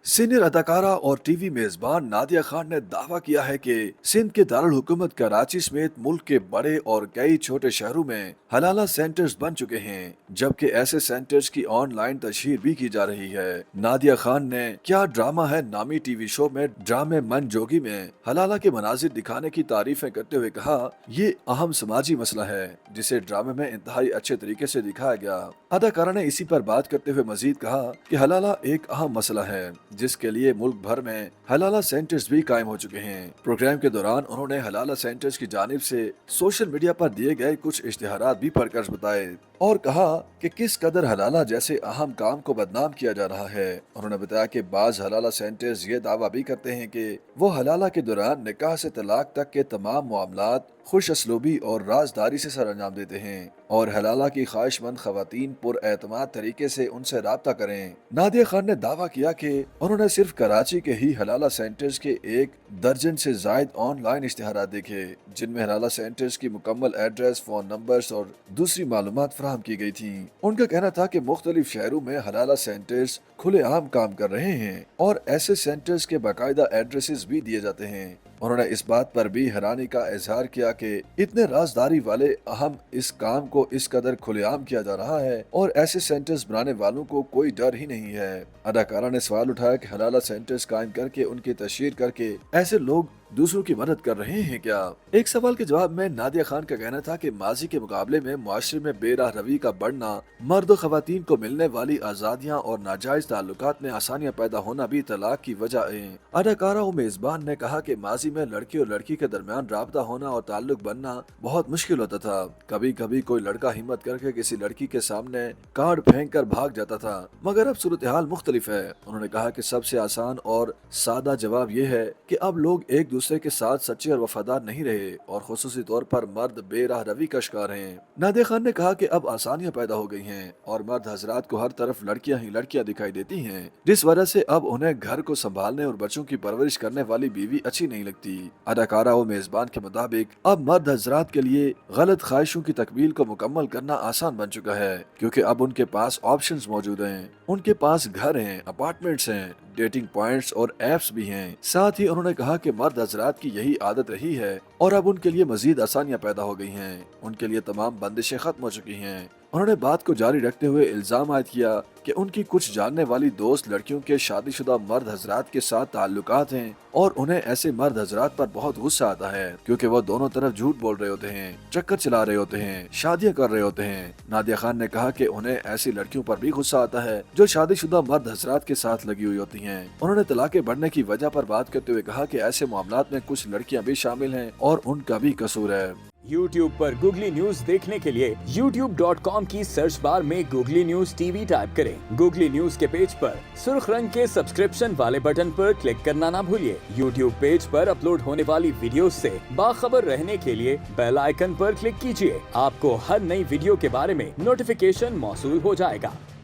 Senior अदाकारा और TV मेजबान नादिया खान ने दावा किया है कि सिंध के दारुल हुकूमत कराची समेत मुल्क के बड़े और कई छोटे शहरों में हलाला सेंटर्स बन चुके हैं, जबकि ऐसे सेंटर्स की ऑनलाइन तशहीर भी की जा रही है। नादिया खान ने क्या ड्रामा है नामी टीवी शो में ड्रामे मन जोगी में हलाला के मनाजिर दिखाने की तारीफें करते हुए कहा, ये अहम समाजी मसला है जिसे ड्रामे में इंतहाई अच्छे तरीके से दिखाया गया। अदाकारा ने इसी पर बात करते हुए मजीद कहा कि हलाला एक अहम मसला है जिसके लिए मुल्क भर में हलाला सेंटर्स भी कायम हो चुके हैं। प्रोग्राम के दौरान उन्होंने हलाला सेंटर्स की जानिब से सोशल मीडिया पर दिए गए कुछ इश्तिहारात भी पढ़कर बताए और कहा कि किस कदर हलाला जैसे अहम काम को बदनाम किया जा रहा है। उन्होंने बताया कि बाज हलाला सेंटर्स ये दावा भी करते हैं कि वो हलाला के दौरान निकाह से तलाक तक के तमाम मामलात खुश असलूबी और राजदारी से सर अंजाम देते हैं और हलाला की ख्वाहिशमंद खवातीन पुरएतमाद तरीके से उनसे राब्ता करें। नादिया खान ने दावा किया कि उन्होंने सिर्फ कराची के ही हलाला सेंटर्स के 1 दर्जन से जायद ऑनलाइन इश्तिहारात देखे जिनमें हलाला सेंटर्स की मुकम्मल एड्रेस, फोन नंबर्स और दूसरी मालूमात फराहम की गई थी। उनका कहना था कि मुख्तलिफ शहरों में हलाला सेंटर्स खुलेआम काम कर रहे हैं और ऐसे सेंटर्स के बाकायदा एड्रेसेस भी दिए जाते हैं। उन्होंने इस बात पर भी हैरानी का इजहार किया कि इतने राजदारी वाले अहम इस काम को इस कदर खुलेआम किया जा रहा है और ऐसे सेंटर्स बनाने वालों को कोई डर ही नहीं है। अदाकारा ने सवाल उठाया कि हलाला सेंटर्स कायम करके उनकी तशहीर करके ऐसे लोग दूसरों की मदद कर रहे हैं क्या? एक सवाल के जवाब में नादिया खान का कहना था कि माजी के मुकाबले में मुआशरे में बेराह रवी का बढ़ना, मर्द और खवातीन को मिलने वाली आजादियां और नाजायज ताल्लुकात में आसानियां पैदा होना भी तलाक की वजह है। अदाकारा और मेजबान ने कहा कि माजी में लड़की और लड़की के दरमियान राबता होना और ताल्लुक बनना बहुत मुश्किल होता था। कभी कभी कोई लड़का हिम्मत करके किसी लड़की के सामने कार्ड फेंक कर भाग जाता था, मगर अब सूरत हाल मुख्तलिफ है। उन्होंने कहा कि सबसे आसान और सादा जवाब यह है कि अब लोग एक दूसरे के साथ सच्चे और वफादार नहीं रहे और खुसूसी तौर पर मर्द बेराह रवी का शिकार हैं। नादिया खान ने कहा कि अब आसानियां पैदा हो गई हैं और मर्द हजरात को हर तरफ लड़कियां ही लड़कियां दिखाई देती हैं, जिस वजह से अब उन्हें घर को संभालने और बच्चों की परवरिश करने वाली बीवी अच्छी नहीं लगती। अदाकारा और मेजबान के मुताबिक अब मर्द हजरात के लिए गलत ख्वाहिशों की तकमील को मुकम्मल करना आसान बन चुका है, क्योंकि अब उनके पास ऑप्शंस मौजूद हैं। उनके पास घर हैं, अपार्टमेंट्स हैं, डेटिंग पॉइंट्स और एप्स भी हैं। साथ ही उन्होंने कहा कि मर्द हजरात की यही आदत रही है और अब उनके लिए मजीद आसानियां पैदा हो गई हैं। उनके लिए तमाम बंदिशें खत्म हो चुकी हैं। उन्होंने बात को जारी रखते हुए इल्जाम आयद किया कि उनकी कुछ जानने वाली दोस्त लड़कियों के शादीशुदा मर्द हजरात के साथ ताल्लुकात हैं और उन्हें ऐसे मर्द हजरात पर बहुत गुस्सा आता है, क्योंकि वो दोनों तरफ झूठ बोल रहे होते हैं, चक्कर चला रहे होते हैं, शादियां कर रहे होते हैं। नादिया खान ने कहा कि उन्हें ऐसी लड़कियों पर भी गुस्सा आता है जो शादीशुदा मर्द हजरात के साथ लगी हुई होती हैं। उन्होंने तलाकें बढ़ने की वजह पर बात करते हुए कहा कि ऐसे मामलात में कुछ लड़कियां भी शामिल हैं और उनका भी कसूर है। YouTube पर गूगली न्यूज देखने के लिए youtube.com की सर्च बार में गूगली न्यूज टीवी टाइप करें। गूगली न्यूज के पेज पर सुर्ख रंग के सब्सक्रिप्शन वाले बटन पर क्लिक करना ना भूलिए। YouTube पेज पर अपलोड होने वाली वीडियोस से बाखबर रहने के लिए बेल आइकन पर क्लिक कीजिए। आपको हर नई वीडियो के बारे में नोटिफिकेशन मौसूल हो जाएगा।